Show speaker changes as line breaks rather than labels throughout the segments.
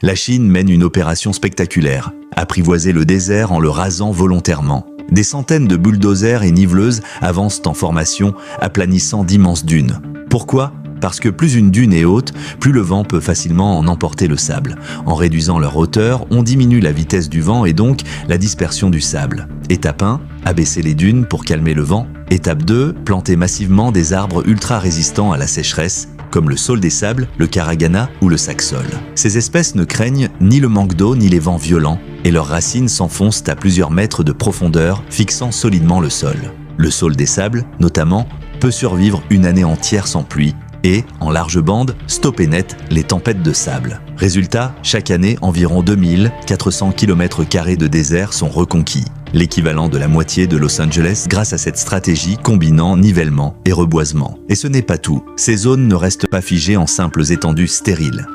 La Chine mène une opération spectaculaire, apprivoiser le désert en le rasant volontairement. Des centaines de bulldozers et niveleuses avancent en formation, aplanissant d'immenses dunes. Pourquoi ? Parce que plus une dune est haute, plus le vent peut facilement en emporter le sable. En réduisant leur hauteur, on diminue la vitesse du vent et donc la dispersion du sable. Étape 1, abaisser les dunes pour calmer le vent. Étape 2, planter massivement des arbres ultra résistants à la sécheresse, comme le saule des sables, le caragana ou le sacsol. Ces espèces ne craignent ni le manque d'eau ni les vents violents, et leurs racines s'enfoncent à plusieurs mètres de profondeur, fixant solidement le sol. Le saule des sables, notamment, peut survivre une année entière sans pluie, et, en large bande, stopper net les tempêtes de sable. Résultat, chaque année, environ 2400 km² de désert sont reconquis, l'équivalent de la moitié de Los Angeles grâce à cette stratégie combinant nivellement et reboisement. Et ce n'est pas tout, ces zones ne restent pas figées en simples étendues stériles.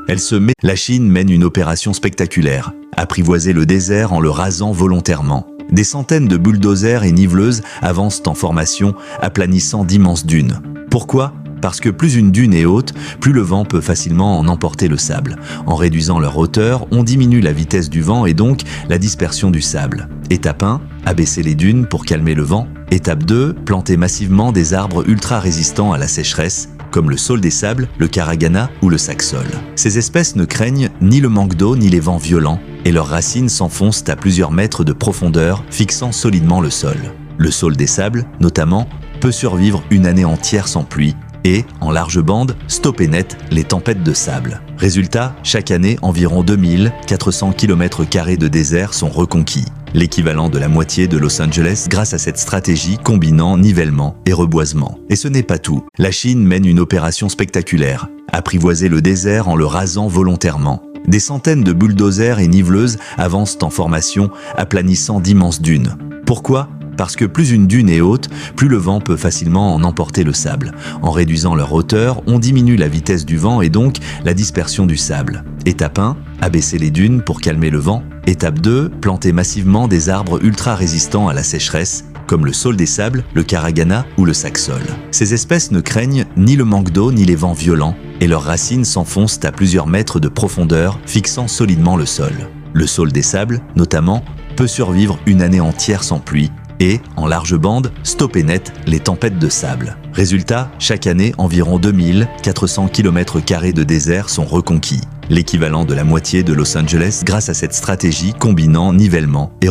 La Chine mène une opération spectaculaire, apprivoiser le désert en le rasant volontairement. Des centaines de bulldozers et niveleuses avancent en formation, aplanissant d'immenses dunes. Pourquoi ? Parce que plus une dune est haute, plus le vent peut facilement en emporter le sable. En réduisant leur hauteur, on diminue la vitesse du vent et donc la dispersion du sable. Étape 1, abaisser les dunes pour calmer le vent. Étape 2, planter massivement des arbres ultra résistants à la sécheresse, comme le saule des sables, le caragana ou le sacsol. Ces espèces ne craignent ni le manque d'eau ni les vents violents, et leurs racines s'enfoncent à plusieurs mètres de profondeur, fixant solidement le sol. Le saule des sables, notamment, peut survivre une année entière sans pluie, et, en large bande, stopper net les tempêtes de sable. Résultat, chaque année, environ 2400 km² de désert sont reconquis, l'équivalent de la moitié de Los Angeles grâce à cette stratégie combinant nivellement et reboisement. Et ce n'est pas tout, la Chine mène une opération spectaculaire, apprivoiser le désert en le rasant volontairement. Des centaines de bulldozers et niveleuses avancent en formation, aplanissant d'immenses dunes. Pourquoi ? Parce que plus une dune est haute, plus le vent peut facilement en emporter le sable. En réduisant leur hauteur, on diminue la vitesse du vent et donc la dispersion du sable. Étape 1, abaisser les dunes pour calmer le vent. Étape 2, planter massivement des arbres ultra résistants à la sécheresse, comme le saule des sables, le caragana ou le sacsol. Ces espèces ne craignent ni le manque d'eau ni les vents violents, et leurs racines s'enfoncent à plusieurs mètres de profondeur, fixant solidement le sol. Le saule des sables, notamment, peut survivre une année entière sans pluie, et, en large bande, stopper net les tempêtes de sable. Résultat, chaque année, environ 2400 km² de désert sont reconquis, l'équivalent de la moitié de Los Angeles grâce à cette stratégie combinant nivellement et